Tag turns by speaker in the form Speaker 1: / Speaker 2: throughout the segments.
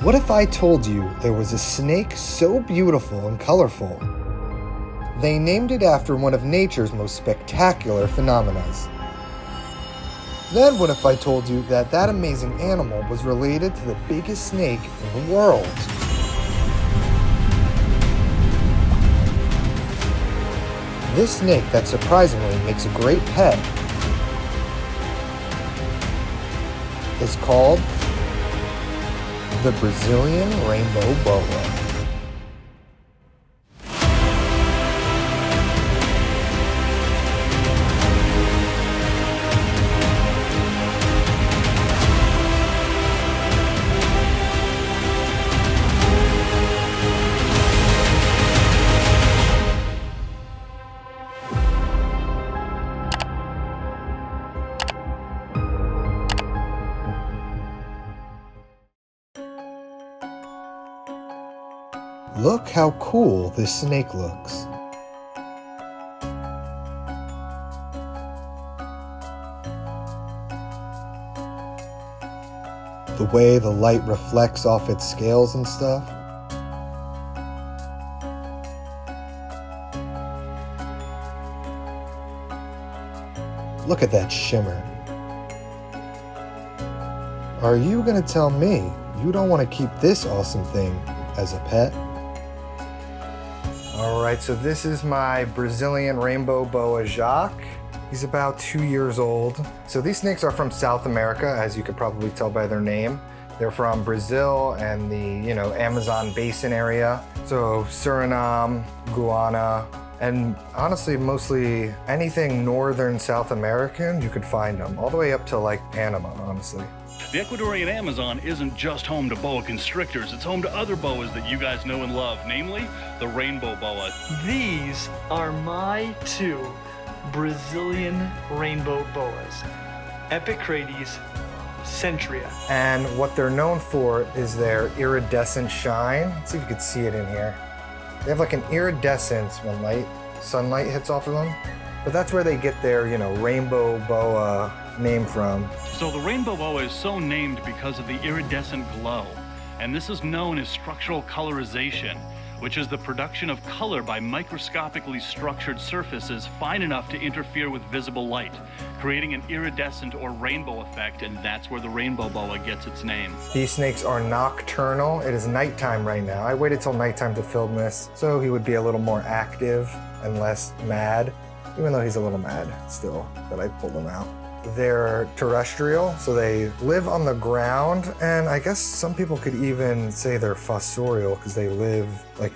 Speaker 1: What if I told you there was a snake so beautiful and colorful, they named it after one of nature's most spectacular phenomena? Then what if I told you that that amazing animal was related to the biggest snake in the world? This snake that surprisingly makes a great pet is called the Brazilian Rainbow Boa. Look how cool this snake looks. The way the light reflects off its scales and stuff. Look at that shimmer. Are you gonna tell me you don't want to keep this awesome thing as a pet? Alright, so this is my Brazilian Rainbow Boa Jacques. He's about 2 years old. So these snakes are from South America, as you could probably tell by their name. They're from Brazil and the, Amazon basin area. So Suriname, Guyana, and honestly, mostly anything northern South American, you could find them. All the way up to like Panama, honestly.
Speaker 2: The Ecuadorian Amazon isn't just home to boa constrictors, it's home to other boas that you guys know and love, namely the rainbow boa.
Speaker 3: These are my two Brazilian rainbow boas, Epicrates centria.
Speaker 1: And what they're known for is their iridescent shine. Let's see if you can see it in here. They have like an iridescence when sunlight hits off of them. But that's where they get their, rainbow boa name from.
Speaker 2: So the rainbow boa is so named because of the iridescent glow. And this is known as structural colorization, which is the production of color by microscopically structured surfaces fine enough to interfere with visible light, creating an iridescent or rainbow effect, and that's where the rainbow boa gets its name.
Speaker 1: These snakes are nocturnal. It is nighttime right now. I waited till nighttime to film this, so he would be a little more active and less mad, even though he's a little mad still that I pulled him out. They're terrestrial, so they live on the ground, and I guess some people could even say they're fossorial because they live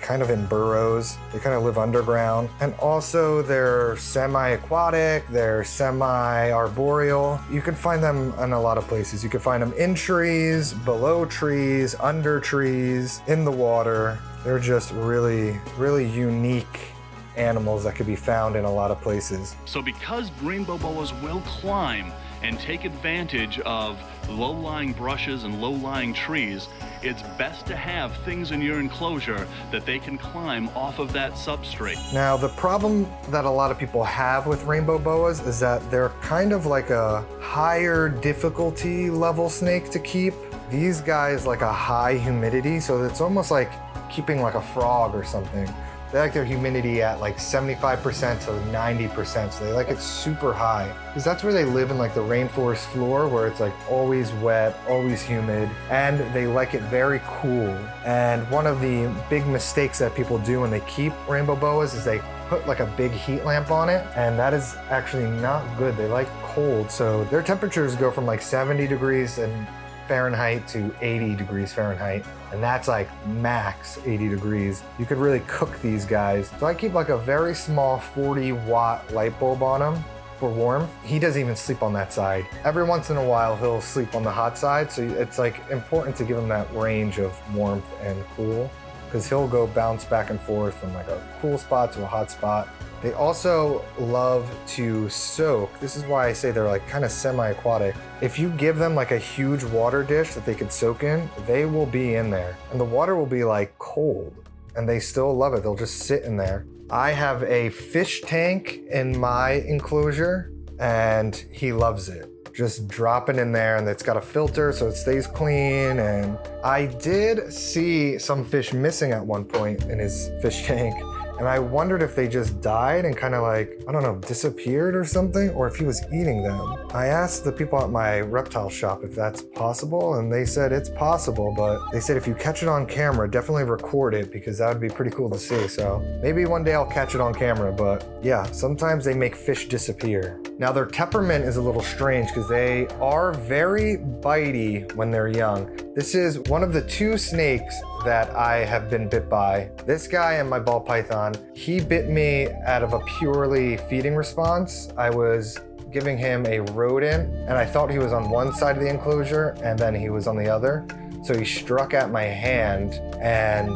Speaker 1: kind of in burrows. They kind of live underground. And also they're semi-aquatic, they're semi-arboreal. You can find them in a lot of places. You can find them in trees, below trees, under trees, in the water. They're just really, really unique animals that could be found in a lot of places.
Speaker 2: So because rainbow boas will climb and take advantage of low-lying brushes and low-lying trees, it's best to have things in your enclosure that they can climb off of that substrate.
Speaker 1: Now, the problem that a lot of people have with rainbow boas is that they're kind of like a higher difficulty level snake to keep. These guys like a high humidity, so it's almost like keeping like a frog or something. They like their humidity at like 75% to 90%, so they like it super high. Because that's where they live in the rainforest floor, where it's always wet, always humid, and they like it very cool. And one of the big mistakes that people do when they keep rainbow boas is they put a big heat lamp on it, and that is actually not good. They like cold, so their temperatures go from 70 degrees and Fahrenheit to 80 degrees Fahrenheit, and that's max 80 degrees. You could really cook these guys. So I keep a very small 40-watt light bulb on him for warmth. He doesn't even sleep on that side. Every once in a while he'll sleep on the hot side, so it's important to give him that range of warmth and cool, because he'll go bounce back and forth from a cool spot to a hot spot. They also love to soak. This is why I say they're kind of semi-aquatic. If you give them a huge water dish that they could soak in, they will be in there. And the water will be cold, and they still love it. They'll just sit in there. I have a fish tank in my enclosure, and he loves it. just drop it in there, and it's got a filter so it stays clean. And I did see some fish missing at one point in his fish tank. And I wondered if they just died and kind of like, I don't know, disappeared or something, or if he was eating them. I asked the people at my reptile shop if that's possible, and they said it's possible, but they said if you catch it on camera, definitely record it, because that would be pretty cool to see. So maybe one day I'll catch it on camera, but yeah, sometimes they make fish disappear. Now their temperament is a little strange because they are very bitey when they're young. This is one of the 2 snakes that I have been bit by. This guy and my ball python, he bit me out of a purely feeding response. I was giving him a rodent and I thought he was on one side of the enclosure and then he was on the other. So he struck at my hand and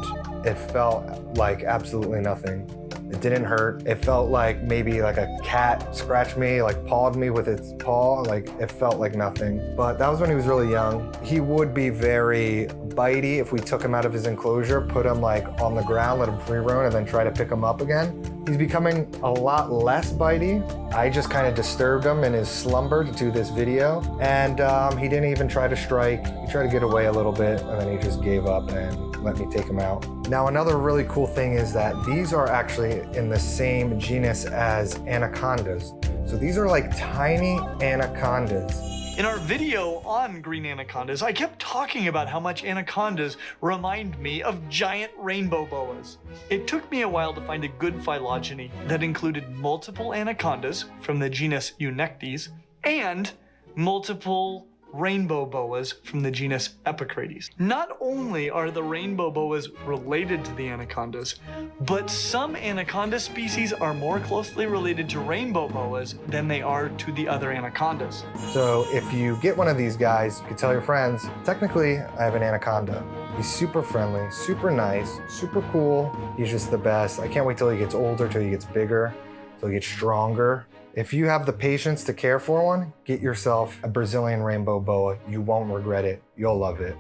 Speaker 1: it felt like absolutely nothing. It didn't hurt. It felt like maybe like a cat scratched me, like pawed me with its paw. Like it felt like nothing. But that was when he was really young. He would be very bitey if we took him out of his enclosure, put him like on the ground, let him free roam, and then try to pick him up again. He's becoming a lot less bitey. I just kind of disturbed him in his slumber to do this video. And he didn't even try to strike. He tried to get away a little bit and then he just gave up and let me take him out. Now another really cool thing is that these are actually in the same genus as anacondas. So these are like tiny anacondas.
Speaker 3: In our video on green anacondas, I kept talking about how much anacondas remind me of giant rainbow boas. It took me a while to find a good phylogeny that included multiple anacondas from the genus Eunectes and multiple rainbow boas from the genus Epicrates. Not only are the rainbow boas related to the anacondas, but some anaconda species are more closely related to rainbow boas than they are to the other anacondas.
Speaker 1: So if you get one of these guys, you can tell your friends, technically I have an anaconda. He's super friendly, super nice, super cool. He's just the best. I can't wait till he gets older, till he gets bigger, till he gets stronger. If you have the patience to care for one, get yourself a Brazilian Rainbow Boa. You won't regret it. You'll love it.